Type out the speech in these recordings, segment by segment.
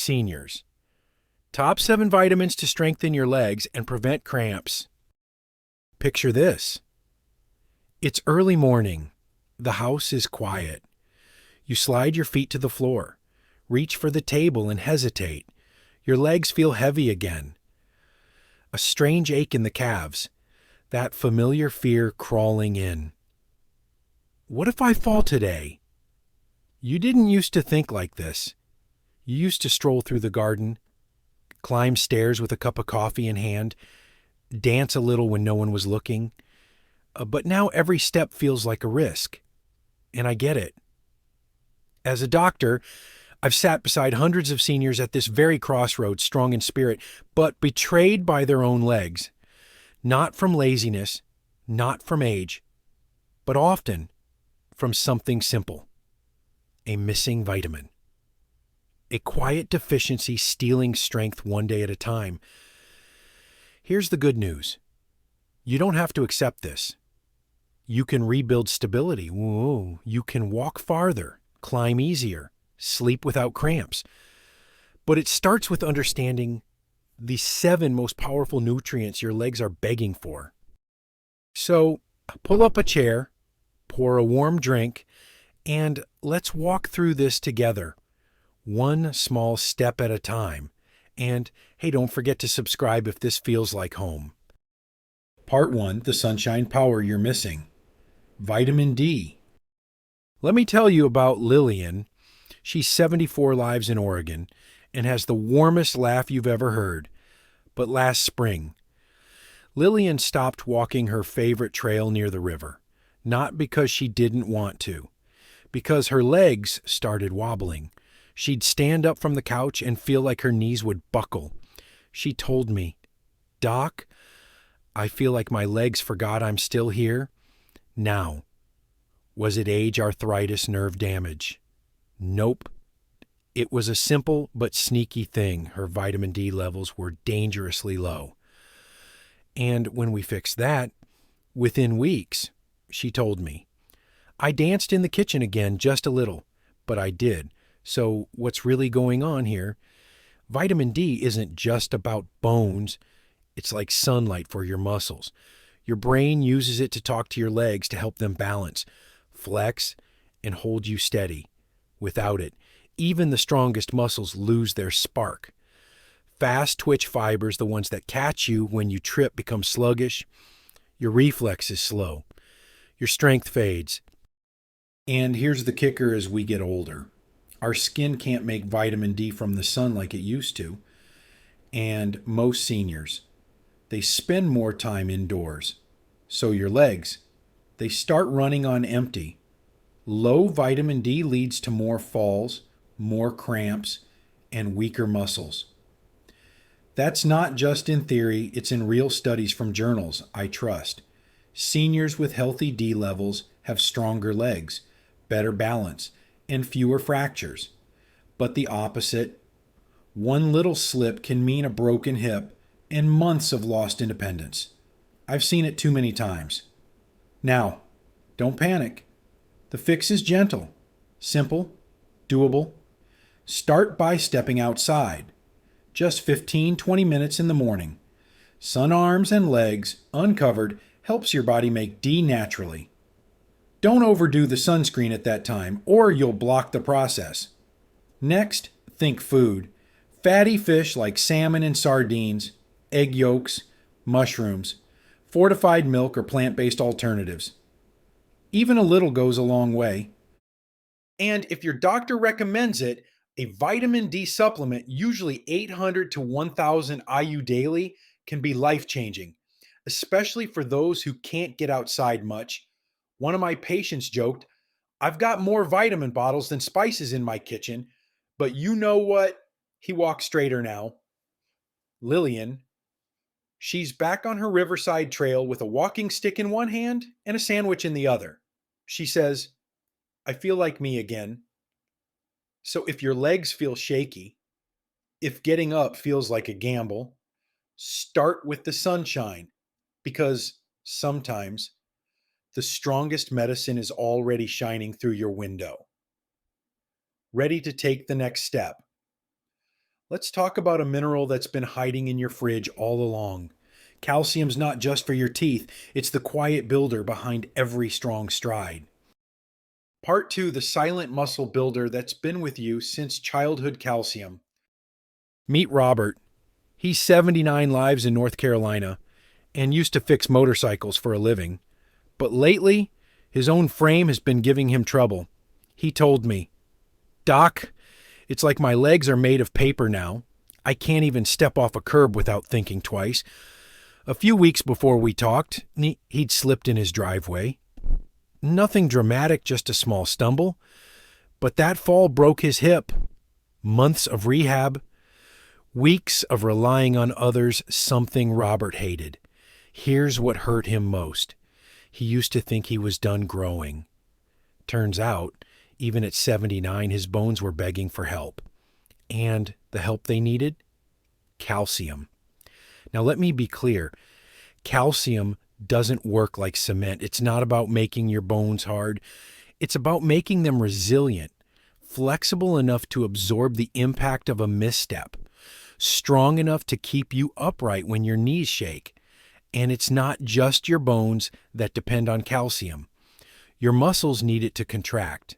Seniors. Top 7 vitamins to strengthen your legs and prevent cramps. Picture this. It's early morning. The house is quiet. You slide your feet to the floor, reach for the table and hesitate. Your legs feel heavy again. A strange ache in the calves, that familiar fear crawling in. What if I fall today? You didn't used to think like this. You used to stroll through the garden, climb stairs with a cup of coffee in hand, dance a little when no one was looking. But now every step feels like a risk. And I get it. As a doctor, I've sat beside hundreds of seniors at this very crossroads, strong in spirit, but betrayed by their own legs. Not from laziness, not from age, but often from something simple. A missing vitamin. A quiet deficiency stealing strength one day at a time. Here's the good news. You don't have to accept this. You can rebuild stability. Whoa. You can walk farther, climb easier, sleep without cramps. But it starts with understanding the 7 most powerful nutrients your legs are begging for. So pull up a chair, pour a warm drink, and let's walk through this together, one small step at a time. And hey, don't forget to subscribe if this feels like home. Part 1, the sunshine power you're missing. Vitamin D. Let me tell you about Lillian. She's 74 lives in Oregon and has the warmest laugh you've ever heard. But last spring, Lillian stopped walking her favorite trail near the river, not because she didn't want to, because her legs started wobbling. She'd stand up from the couch and feel like her knees would buckle. She told me, "Doc, I feel like my legs forgot I'm still here." Now, was it age, arthritis, nerve damage? Nope. It was a simple but sneaky thing. Her vitamin D levels were dangerously low. And when we fixed that, within weeks, she told me, "I danced in the kitchen again just a little, but I did. So what's really going on here? Vitamin D isn't just about bones. It's like sunlight for your muscles. Your brain uses it to talk to your legs to help them balance, flex, and hold you steady. Without it, even the strongest muscles lose their spark. Fast twitch fibers, the ones that catch you when you trip, become sluggish. Your reflexes slow. Your strength fades. And here's the kicker as we get older. Our skin can't make vitamin D from the sun like it used to. And most seniors, they spend more time indoors. So your legs, they start running on empty. Low vitamin D leads to more falls, more cramps, and weaker muscles. That's not just in theory, it's in real studies from journals I trust. Seniors with healthy D levels have stronger legs, better balance, and fewer fractures. But the opposite, one little slip can mean a broken hip and months of lost independence. I've seen it too many times. Now, don't panic. The fix is gentle, simple, doable. Start by stepping outside. Just 15-20 minutes in the morning. Sun arms and legs, uncovered, helps your body make D naturally. Don't overdo the sunscreen at that time, or you'll block the process. Next, think food. Fatty fish like salmon and sardines, egg yolks, mushrooms, fortified milk or plant-based alternatives. Even a little goes a long way. And if your doctor recommends it, a vitamin D supplement, usually 800 to 1,000 IU daily, can be life-changing, especially for those who can't get outside much. One of my patients joked, "I've got more vitamin bottles than spices in my kitchen, but you know what?" He walks straighter now. Lillian, she's back on her riverside trail with a walking stick in one hand and a sandwich in the other. She says, "I feel like me again." So if your legs feel shaky, if getting up feels like a gamble, start with the sunshine, because sometimes the strongest medicine is already shining through your window. Ready to take the next step? Let's talk about a mineral that's been hiding in your fridge all along. Calcium's not just for your teeth, it's the quiet builder behind every strong stride. Part 2, the silent muscle builder that's been with you since childhood. Calcium. Meet Robert. He's 79, lives in North Carolina, and used to fix motorcycles for a living. But lately, his own frame has been giving him trouble. He told me, "Doc, it's like my legs are made of paper now. I can't even step off a curb without thinking twice." A few weeks before we talked, he'd slipped in his driveway. Nothing dramatic, just a small stumble. But that fall broke his hip. Months of rehab. Weeks of relying on others, something Robert hated. Here's what hurt him most. He used to think he was done growing. Turns out, even at 79, his bones were begging for help. And the help they needed? Calcium. Now let me be clear. Calcium doesn't work like cement. It's not about making your bones hard. It's about making them resilient, flexible enough to absorb the impact of a misstep, strong enough to keep you upright when your knees shake. And it's not just your bones that depend on calcium. Your muscles need it to contract.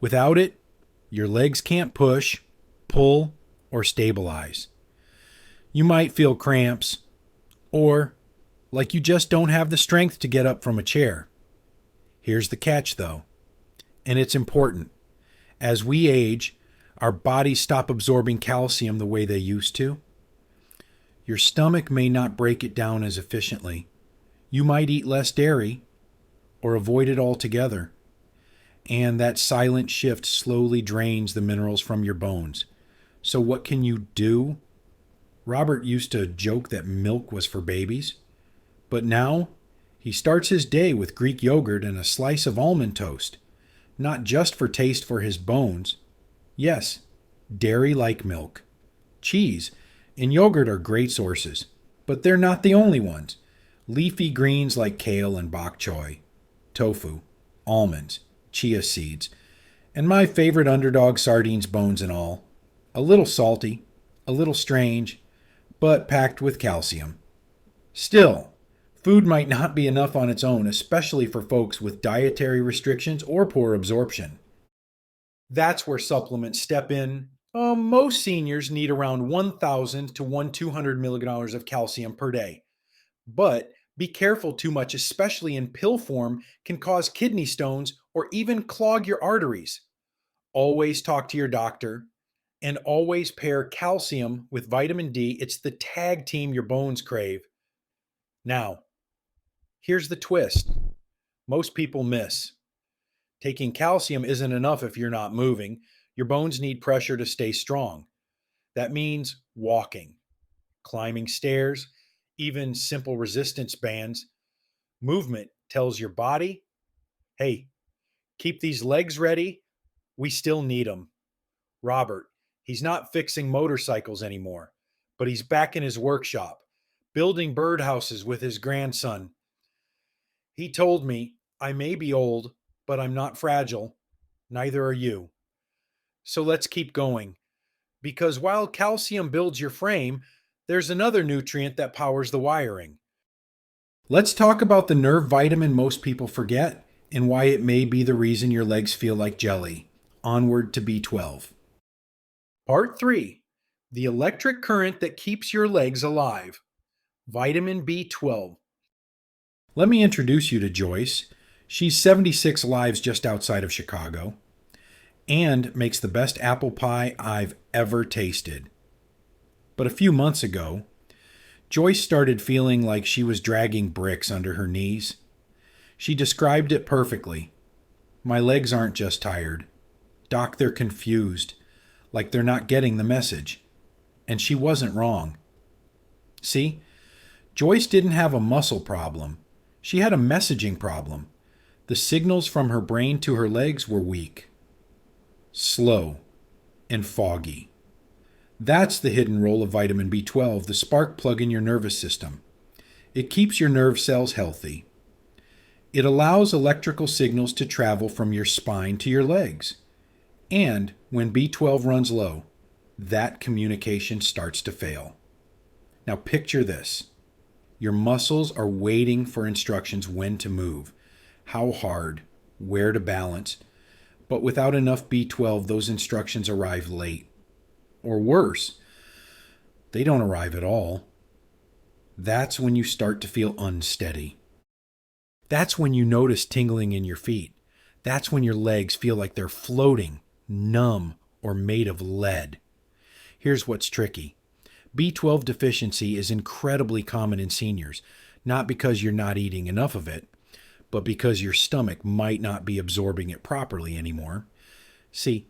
Without it, your legs can't push, pull, or stabilize. You might feel cramps, or like you just don't have the strength to get up from a chair. Here's the catch, though, and it's important. As we age, our bodies stop absorbing calcium the way they used to. Your stomach may not break it down as efficiently. You might eat less dairy or avoid it altogether. And that silent shift slowly drains the minerals from your bones. So what can you do? Robert used to joke that milk was for babies. But now, he starts his day with Greek yogurt and a slice of almond toast. Not just for taste for his bones. Yes, dairy like milk. Cheese and yogurt are great sources, but they're not the only ones. Leafy greens like kale and bok choy, tofu, almonds, chia seeds, and my favorite underdog, sardines, bones and all. A little salty, a little strange, but packed with calcium. Still, food might not be enough on its own, especially for folks with dietary restrictions or poor absorption. That's where supplements step in. Most seniors need around 1,000 to 1,200 milligrams of calcium per day. But be careful, too much, especially in pill form, can cause kidney stones or even clog your arteries. Always talk to your doctor, and always pair calcium with vitamin D. It's the tag team your bones crave. Now, here's the twist most people miss. Taking calcium isn't enough if you're not moving. Your bones need pressure to stay strong. That means walking, climbing stairs, even simple resistance bands. Movement tells your body, hey, keep these legs ready. We still need them. Robert, he's not fixing motorcycles anymore, but he's back in his workshop, building birdhouses with his grandson. He told me, I may be old, but I'm not fragile. Neither are you. So let's keep going. Because while calcium builds your frame, there's another nutrient that powers the wiring. Let's talk about the nerve vitamin most people forget and why it may be the reason your legs feel like jelly. Onward to B12. Part 3. The electric current that keeps your legs alive. Vitamin B12. Let me introduce you to Joyce. She's 76, lives just outside of Chicago, and makes the best apple pie I've ever tasted. But a few months ago, Joyce started feeling like she was dragging bricks under her knees. She described it perfectly. My legs aren't just tired. Doc, they're confused, like they're not getting the message. And she wasn't wrong. See, Joyce didn't have a muscle problem. She had a messaging problem. The signals from her brain to her legs were weak, slow, and foggy. That's the hidden role of vitamin B12, the spark plug in your nervous system. It keeps your nerve cells healthy. It allows electrical signals to travel from your spine to your legs. And when B12 runs low, that communication starts to fail. Now picture this. Your muscles are waiting for instructions when to move, how hard, where to balance, but without enough B12, those instructions arrive late. Or worse, they don't arrive at all. That's when you start to feel unsteady. That's when you notice tingling in your feet. That's when your legs feel like they're floating, numb, or made of lead. Here's what's tricky. B12 deficiency is incredibly common in seniors, not because you're not eating enough of it, but because your stomach might not be absorbing it properly anymore. See,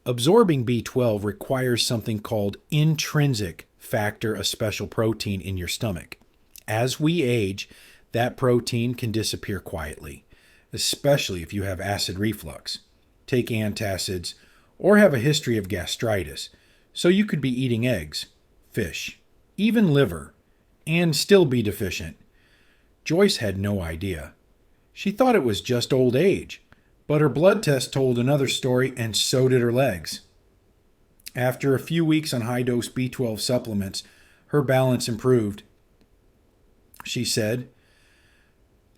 absorbing B12 requires something called intrinsic factor, a special protein in your stomach. As we age, that protein can disappear quietly, especially if you have acid reflux, take antacids, or have a history of gastritis. So you could be eating eggs, fish, even liver, and still be deficient. Joyce had no idea. She thought it was just old age, but her blood test told another story, and so did her legs. After a few weeks on high-dose B12 supplements, her balance improved. She said,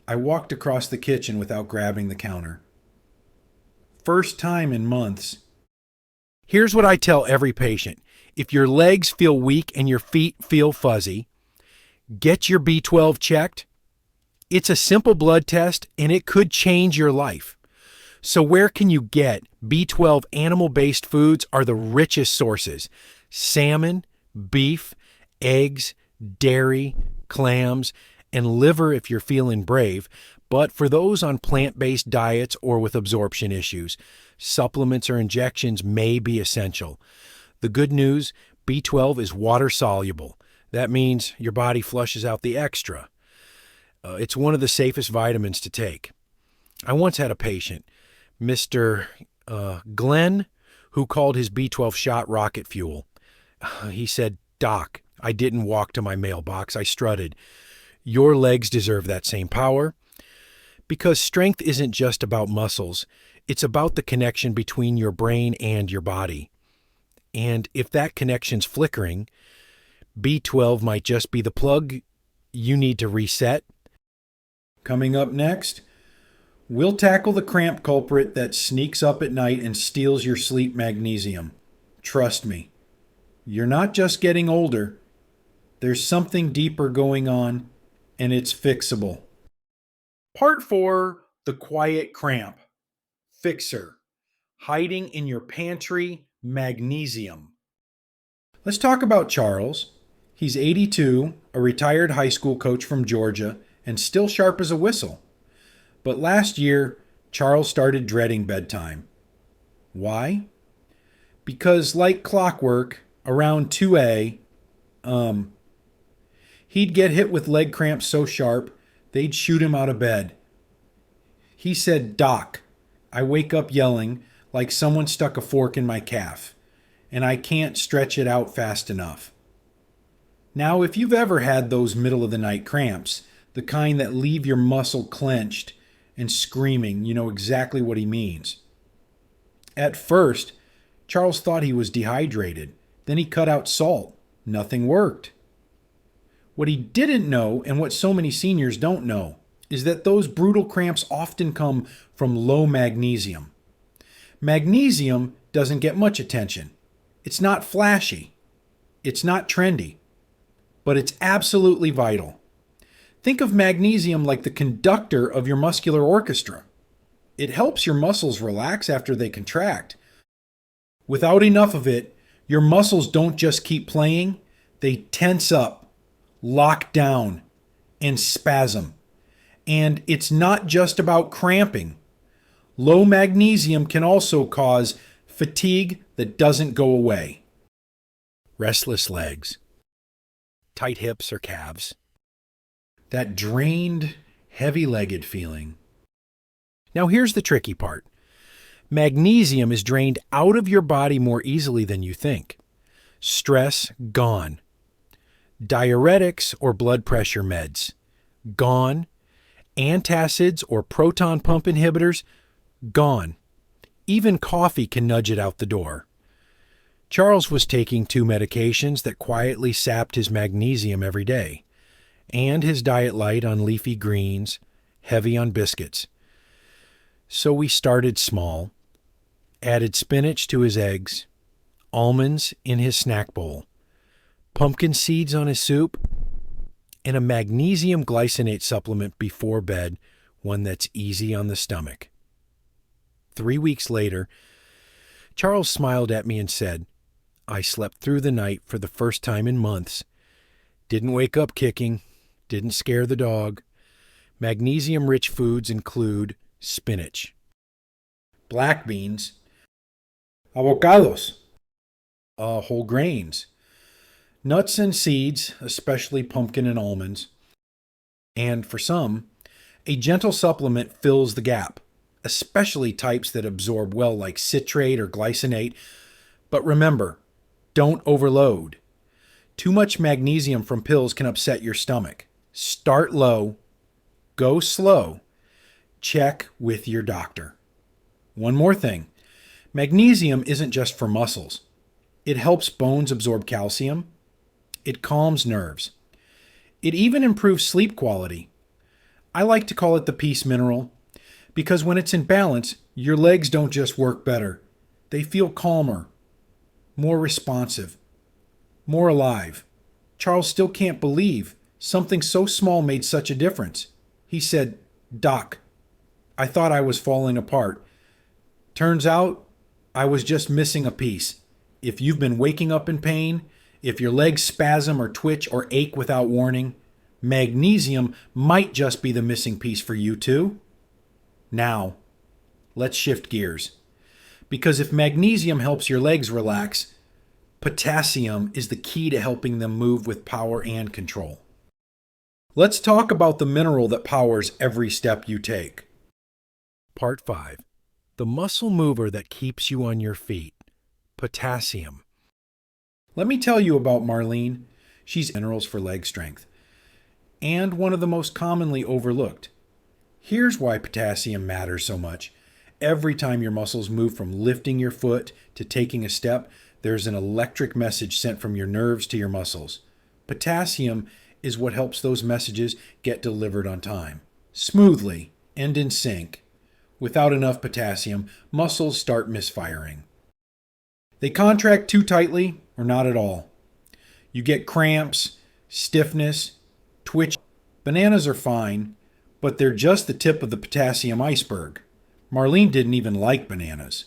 "I walked across the kitchen without grabbing the counter. First time in months." Here's what I tell every patient. If your legs feel weak and your feet feel fuzzy, get your B12 checked. It's a simple blood test and it could change your life. So where can you get B12? Animal-based foods are the richest sources. Salmon, beef, eggs, dairy, clams, and liver if you're feeling brave. But for those on plant-based diets or with absorption issues, supplements or injections may be essential. The good news, B12 is water-soluble. That means your body flushes out the extra. It's one of the safest vitamins to take. I once had a patient, Mr. Glenn, who called his B12 shot rocket fuel. He said, "Doc, I didn't walk to my mailbox. I strutted. Your legs deserve that same power." Because strength isn't just about muscles. It's about the connection between your brain and your body. And if that connection's flickering, B12 might just be the plug you need to reset. Coming up next, we'll tackle the cramp culprit that sneaks up at night and steals your sleep magnesium. Trust me, you're not just getting older. There's something deeper going on, and it's fixable. Part 4, the quiet cramp. Fixer. Hiding in your pantry, magnesium. Let's talk about Charles. He's 82, a retired high school coach from Georgia, and still sharp as a whistle. But last year, Charles started dreading bedtime. Why? Because like clockwork, around 2 he'd get hit with leg cramps so sharp, they'd shoot him out of bed. He said, "Doc, I wake up yelling like someone stuck a fork in my calf, and I can't stretch it out fast enough." Now, if you've ever had those middle-of-the-night cramps, the kind that leave your muscle clenched and screaming, you know exactly what he means. At first, Charles thought he was dehydrated. Then he cut out salt. Nothing worked. What he didn't know, and what so many seniors don't know, is that those brutal cramps often come from low magnesium. Magnesium doesn't get much attention. It's not flashy. It's not trendy. But it's absolutely vital. Think of magnesium like the conductor of your muscular orchestra. It helps your muscles relax after they contract. Without enough of it, your muscles don't just keep playing, they tense up, lock down, and spasm. And it's not just about cramping. Low magnesium can also cause fatigue that doesn't go away. Restless legs, tight hips or calves, that drained, heavy-legged feeling. Now here's the tricky part. Magnesium is drained out of your body more easily than you think. Stress, gone. Diuretics or blood pressure meds, gone. Antacids or proton pump inhibitors, gone. Even coffee can nudge it out the door. Charles was taking 2 medications that quietly sapped his magnesium every day, and his diet light on leafy greens, heavy on biscuits. So we started small, added spinach to his eggs, almonds in his snack bowl, pumpkin seeds on his soup, and a magnesium glycinate supplement before bed, one that's easy on the stomach. 3 weeks later, Charles smiled at me and said, "I slept through the night for the first time in months. Didn't wake up kicking, didn't scare the dog. Magnesium-rich foods include spinach, black beans, avocados, whole grains, nuts and seeds, especially pumpkin and almonds, and for some, a gentle supplement fills the gap, especially types that absorb well like citrate or glycinate. But remember, don't overload. Too much magnesium from pills can upset your stomach. Start low, go slow, check with your doctor." One more thing. Magnesium isn't just for muscles. It helps bones absorb calcium. It calms nerves. It even improves sleep quality. I like to call it the peace mineral because when it's in balance, your legs don't just work better. They feel calmer, more responsive, more alive. Charles still can't believe something so small made such a difference. He said, "Doc, I thought I was falling apart. Turns out I was just missing a piece. If you've been waking up in pain, if your legs spasm or twitch or ache without warning, magnesium might just be the missing piece for you too." Now, let's shift gears. Because if magnesium helps your legs relax, potassium is the key to helping them move with power and control. Let's talk about the mineral that powers every step you take. Part 5. The muscle mover that keeps you on your feet. Potassium. Let me tell you about Marlene. She's minerals for leg strength, and one of the most commonly overlooked. Here's why potassium matters so much. Every time your muscles move from lifting your foot to taking a step, there's an electric message sent from your nerves to your muscles. Potassium is what helps those messages get delivered on time, smoothly, and in sync. Without enough potassium, muscles start misfiring. They contract too tightly or not at all. You get cramps, stiffness, twitch. Bananas are fine, but they're just the tip of the potassium iceberg. Marlene didn't even like bananas.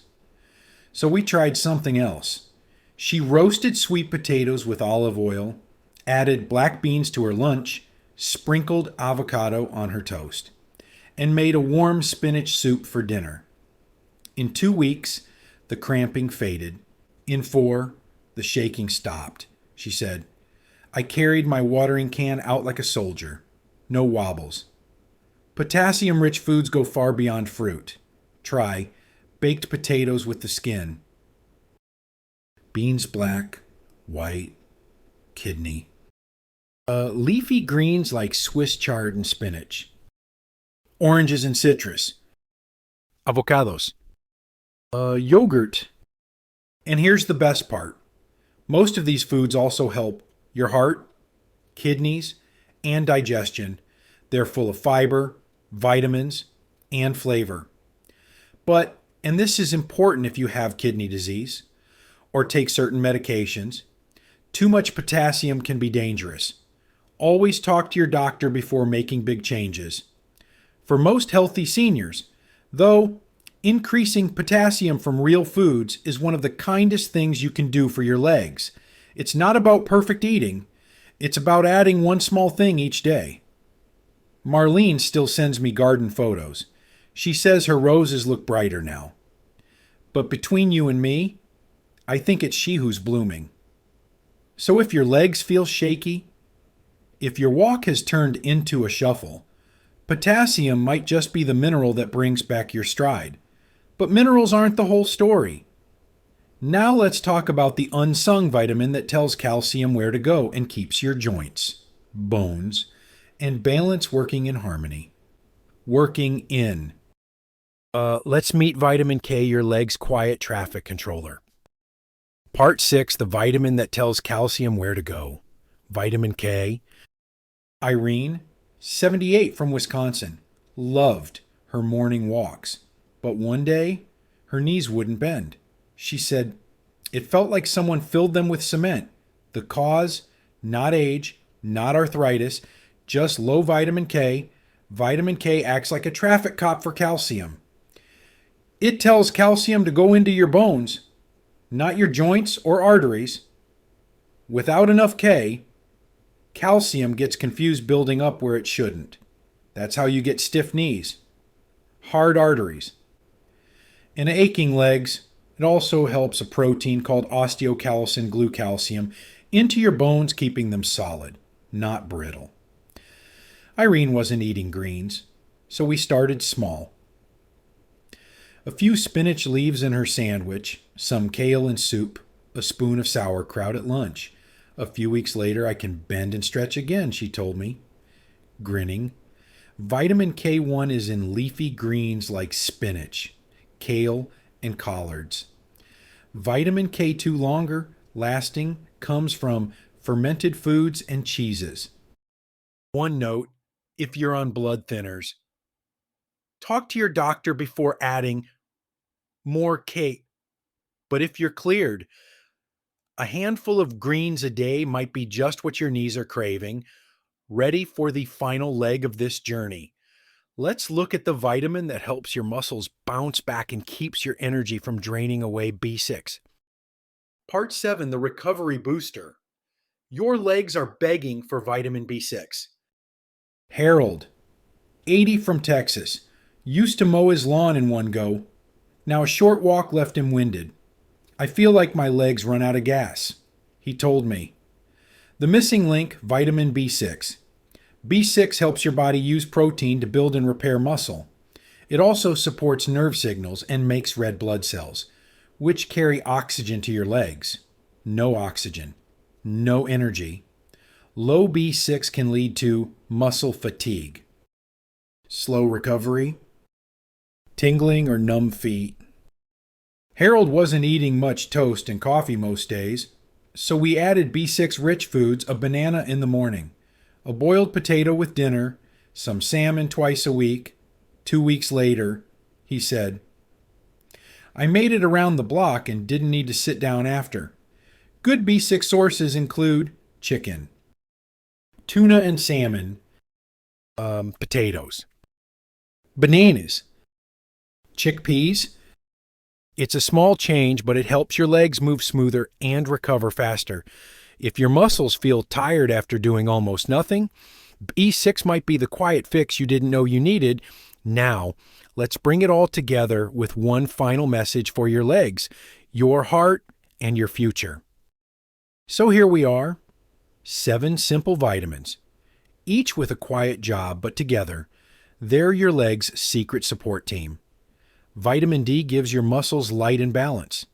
So we tried something else. She roasted sweet potatoes with olive oil, added black beans to her lunch, sprinkled avocado on her toast, and made a warm spinach soup for dinner. In 2 weeks, the cramping faded. In 4, the shaking stopped. She said, "I carried my watering can out like a soldier. No wobbles." Potassium-rich foods go far beyond fruit. Try baked potatoes with the skin. Beans black, white, kidney. Leafy greens like Swiss chard and spinach. Oranges and citrus. Avocados. Yogurt. And here's the best part. Most of these foods also help your heart, kidneys, and digestion. They're full of fiber, vitamins, and flavor. But, and this is important if you have kidney disease or take certain medications, too much potassium can be dangerous. Always talk to your doctor before making big changes. For most healthy seniors, though, increasing potassium from real foods is one of the kindest things you can do for your legs. It's not about perfect eating. It's about adding one small thing each day. Marlene still sends me garden photos. She says her roses look brighter now. But between you and me, I think it's she who's blooming. So if your legs feel shaky, if your walk has turned into a shuffle, potassium might just be the mineral that brings back your stride. But minerals aren't the whole story. Now let's talk about the unsung vitamin that tells calcium where to go and keeps your joints, bones, and balance working in harmony. Working in. Let's meet vitamin K, your leg's quiet traffic controller. Part 6, the vitamin that tells calcium where to go. Vitamin K. Irene, 78, from Wisconsin, loved her morning walks. But one day, her knees wouldn't bend. She said, it felt like someone filled them with cement. The cause, not age, not arthritis, just low vitamin K. Vitamin K acts like a traffic cop for calcium. It tells calcium to go into your bones, not your joints or arteries. Without enough K, calcium gets confused building up where it shouldn't. That's how you get stiff knees, hard arteries, and aching legs. It also helps a protein called osteocalcin glucalcium into your bones, keeping them solid, not brittle. Irene wasn't eating greens, so we started small. A few spinach leaves in her sandwich, some kale and soup, a spoon of sauerkraut at lunch. A few weeks later, I can bend and stretch again, she told me, grinning. Vitamin K1 is in leafy greens like spinach, kale, and collards. Vitamin K2 longer lasting comes from fermented foods and cheeses. One note, if you're on blood thinners, talk to your doctor before adding more K. But if you're cleared, a handful of greens a day might be just what your knees are craving, ready for the final leg of this journey. Let's look at the vitamin that helps your muscles bounce back and keeps your energy from draining away B6. Part 7, the recovery booster. Your legs are begging for vitamin B6. Harold, 80, from Texas, used to mow his lawn in one go. Now a short walk left him winded. I feel like my legs run out of gas, he told me. The missing link, vitamin B6. B6 helps your body use protein to build and repair muscle. It also supports nerve signals and makes red blood cells, which carry oxygen to your legs. No oxygen, no energy. Low B6 can lead to muscle fatigue, slow recovery, tingling or numb feet. Harold wasn't eating much toast and coffee most days, so we added B6-rich foods, a banana in the morning, a boiled potato with dinner, some salmon twice a week. 2 weeks later, he said, I made it around the block and didn't need to sit down after. Good B6 sources include chicken, tuna and salmon, potatoes, bananas, chickpeas. It's a small change, but it helps your legs move smoother and recover faster. If your muscles feel tired after doing almost nothing, B6 might be the quiet fix you didn't know you needed. Now, let's bring it all together with one final message for your legs, your heart, and your future. So here we are, 7 simple vitamins, each with a quiet job, but together, they're your legs' secret support team. Vitamin D gives your muscles light and balance.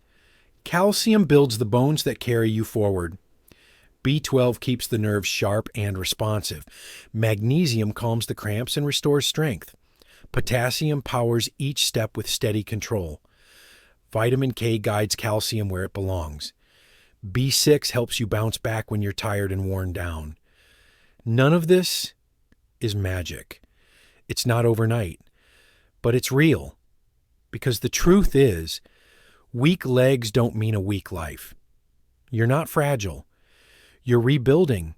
Calcium builds the bones that carry you forward. B12 keeps the nerves sharp and responsive. Magnesium calms the cramps and restores strength. Potassium powers each step with steady control. Vitamin K guides calcium where it belongs. B6 helps you bounce back when you're tired and worn down. None of this is magic. It's not overnight, but it's real. Because the truth is, weak legs don't mean a weak life. You're not fragile. You're rebuilding.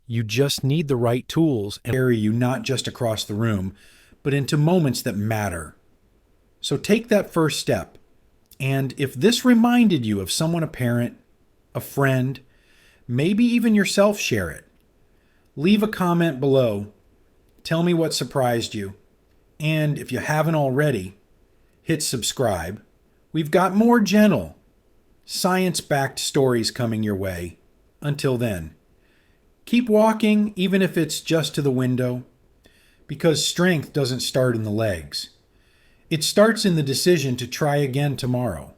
You just need the right tools and carry you not just across the room, but into moments that matter. So take that first step. And if this reminded you of someone, a parent, a friend, maybe even yourself, share it. Leave a comment below. Tell me what surprised you. And if you haven't already, hit subscribe. We've got more gentle, science-backed stories coming your way. Until then, keep walking, even if it's just to the window, because strength doesn't start in the legs. It starts in the decision to try again tomorrow.